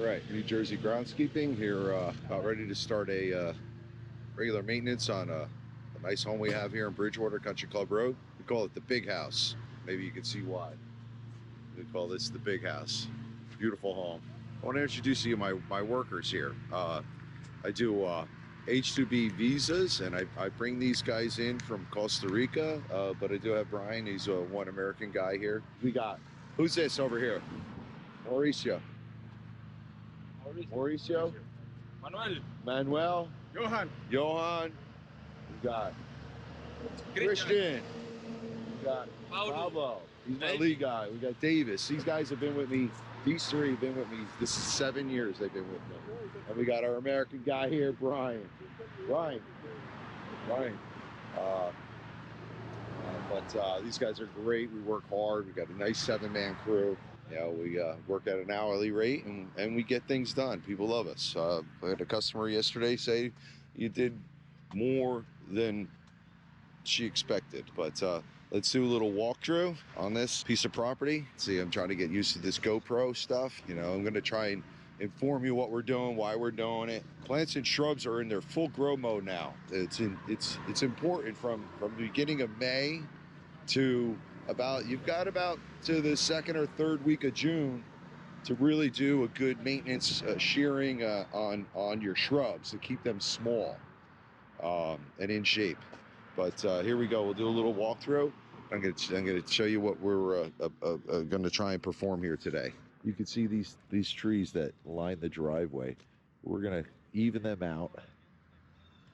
right, New Jersey Groundskeeping here, about ready to start a regular maintenance on a nice home we have here in Bridgewater Country Club Road. We call it the Big House. Maybe you can see why. We call this the Big House. Beautiful home. I want to introduce you to my workers here. I do H-2B visas, and I bring these guys in from Costa Rica, but I do have Brian. He's one American guy here. We got, who's this over here? Mauricio. Manuel. Johan. We got Christian. We got Pablo. He's my lead guy. We got Davis. These guys have been with me. These three have been with me. This is 7 years they've been with me. And we got our American guy here, Brian. But these guys are great. We work hard. We got a nice 7-man crew. You know, we work at an hourly rate, and we get things done. People love us. I had a customer yesterday say you did more than she expected. But let's do a little walkthrough on this piece of property. See, I'm trying to get used to this GoPro stuff. You know, I'm going to try and inform you what we're doing, why we're doing it. Plants and shrubs are in their full grow mode now. It's important from the beginning of May to you've got about to the 2nd or 3rd week of June to really do a good maintenance shearing on your shrubs to keep them small and in shape. But here we go. We'll do a little walkthrough. I'm gonna show you what we're going to try and perform here today. You can see these trees that line the driveway. We're gonna even them out.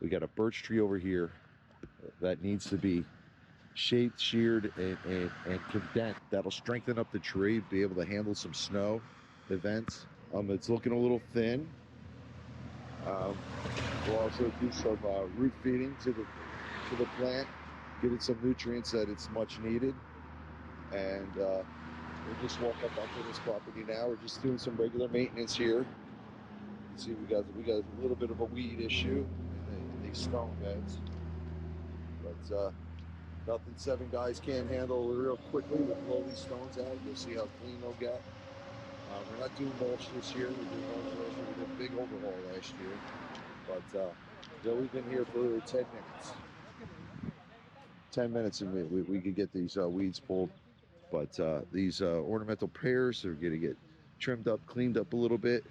We got a birch tree over here that needs to be shaped, sheared, and condensed. That'll strengthen up the tree, be able to handle some snow events. It's looking a little thin. We'll also do some root feeding to the plant, give it some nutrients that it's much needed. And we'll just walk up onto this property now. We're just doing some regular maintenance here. You can see we got a little bit of a weed issue in these stone beds, but nothing 7 guys can't handle real quickly. We'll blow these stones out. You'll see how clean they'll get. We're not doing mulch this year. We did mulch last year. We did a big overhaul last year. But we've been here for 10 minutes. 10 minutes and we could get these weeds pulled. But these ornamental pears are going to get trimmed up, cleaned up a little bit.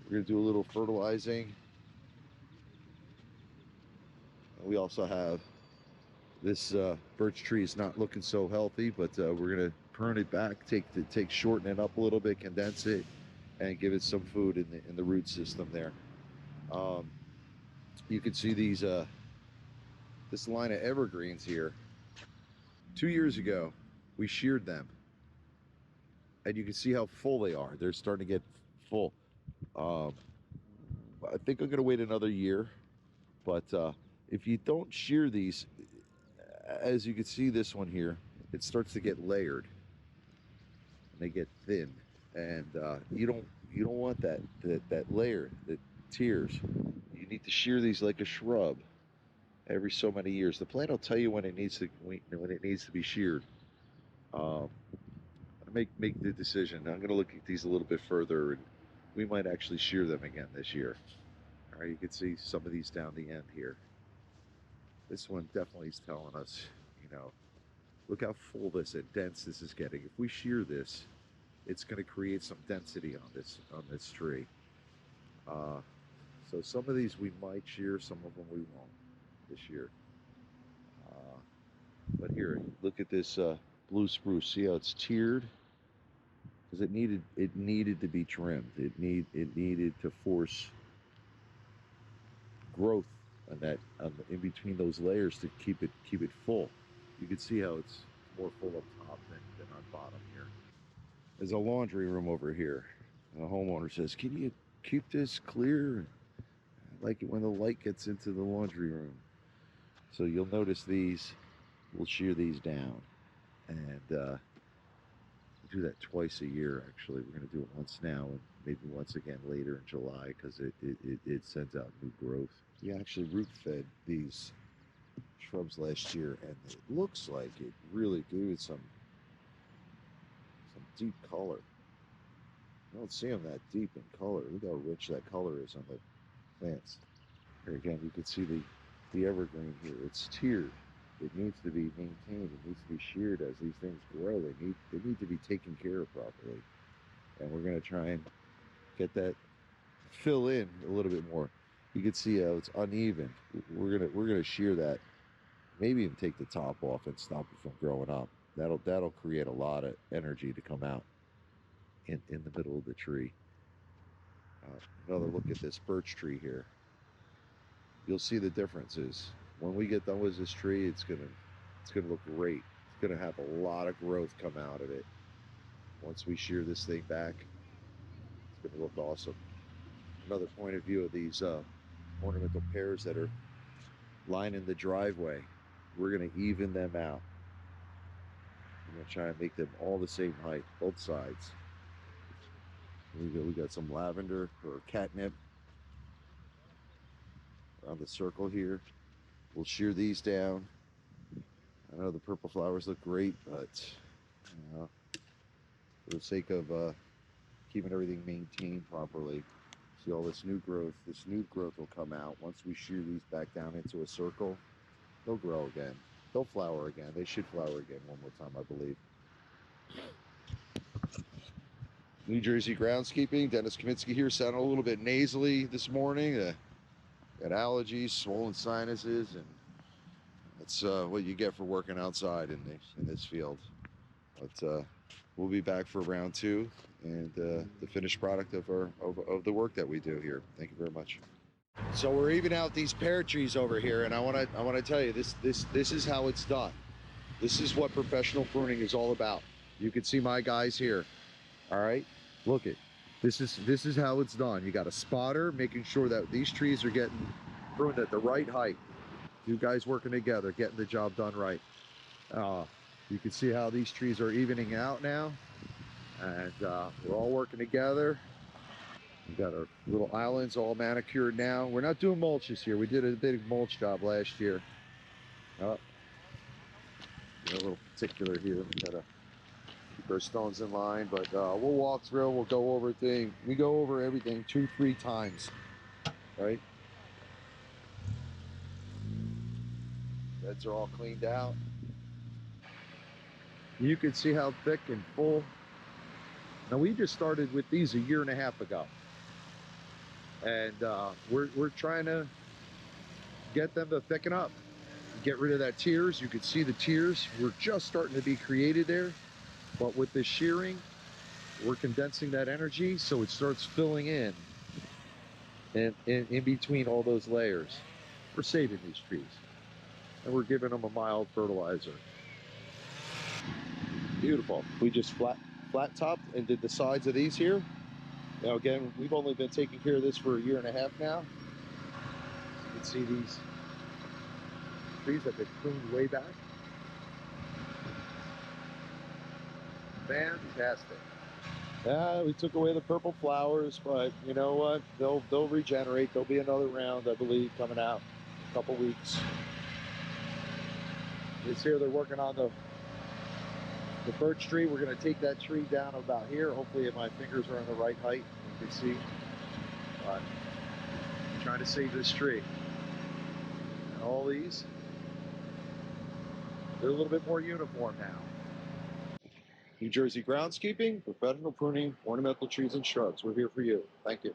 We're going to do a little fertilizing. And we also have this birch tree is not looking so healthy, but we're going to prune it back, shorten it up a little bit, condense it, and give it some food in the root system there. You can see these this line of evergreens here. 2 years ago, we sheared them, and you can see how full they are. They're starting to get full. I think I'm going to wait another year, but if you don't shear these, as you can see this one here, it starts to get layered and they get thin, and you don't want that layer that tears. You need to shear these like a shrub every so many years. The plant will tell you when it needs to be sheared. Make the decision. I'm going to look at these a little bit further, and we might actually shear them again this year. All right, you can see some of these down the end here. This one definitely is telling us, you know, look how full this and dense this is getting. If we shear this, it's going to create some density on this tree. So some of these we might shear, some of them we won't this year. But here, look at this blue spruce. See how it's tiered? Because it needed to be trimmed. It needed to force growth in between those layers to keep it full. You can see how it's more full up top than on bottom here. There's a laundry room over here. The homeowner says, "Can you keep this clear? I like it when the light gets into the laundry room." So you'll notice these. We'll shear these down, and we'll do that twice a year. Actually, we're going to do it once now and maybe once again later in July, because it sends out new growth. We actually root fed these shrubs last year, and it looks like it really gave it some deep color. I don't see them that deep in color. Look how rich that color is on the plants. Here again, you can see the evergreen here. It's tiered. It needs to be maintained. It needs to be sheared as these things grow. They need to be taken care of properly. And we're going to try and get that fill in a little bit more. You can see how it's uneven. We're gonna shear that. Maybe even take the top off and stop it from growing up. That'll create a lot of energy to come out in the middle of the tree. Another look at this birch tree here. You'll see the differences. When we get done with this tree, it's gonna look great. It's gonna have a lot of growth come out of it. Once we shear this thing back, it's gonna look awesome. Another point of view of these ornamental pears that are lining the driveway. We're gonna even them out. I'm gonna try and make them all the same height, both sides. We got some lavender or catnip around the circle here. We'll shear these down. I know the purple flowers look great, but for the sake of keeping everything maintained properly, see all this new growth. This new growth will come out once we shear these back down into a circle. They'll grow again. They'll flower again. They should flower again one more time, I believe. New Jersey Groundskeeping. Dennis Kaminsky here. Sounding a little bit nasally this morning. Got allergies, swollen sinuses, and that's what you get for working outside in this field. But we'll be back for round two and the finished product of the work that we do here. Thank you very much. So we're even out these pear trees over here, and I want to tell you this is how it's done. This is what professional pruning is all about. You can see my guys here. All right, look it. This is how it's done. You got a spotter making sure that these trees are getting pruned at the right height. Two guys working together, getting the job done right. You can see how these trees are evening out now, and we're all working together. We've got our little islands all manicured now. We're not doing mulches here. We did a big mulch job last year. A little particular here. We gotta keep our stones in line, but we'll walk through. We'll go over things. We go over everything 2-3 times, right? Beds are all cleaned out. You can see how thick and full. Now we just started with these a year and a half ago, and we're trying to get them to thicken up, get rid of that tears. You can see the tears. We're just starting to be created there, but with this shearing, we're condensing that energy so it starts filling in and in between all those layers. We're saving these trees, and we're giving them a mild fertilizer. Beautiful. We just flat topped and did the sides of these here. Now again, we've only been taking care of this for a year and a half now. You can see these trees have been pruned way back. Fantastic. We took away the purple flowers, but you know what? They'll regenerate. There'll be another round, I believe, coming out in a couple weeks. This here, they're working on the birch tree. We're going to take that tree down about here. Hopefully my fingers are in the right height. You can see. But I'm trying to save this tree. And all these, they're a little bit more uniform now. New Jersey Groundskeeping, professional pruning, ornamental trees and shrubs. We're here for you. Thank you.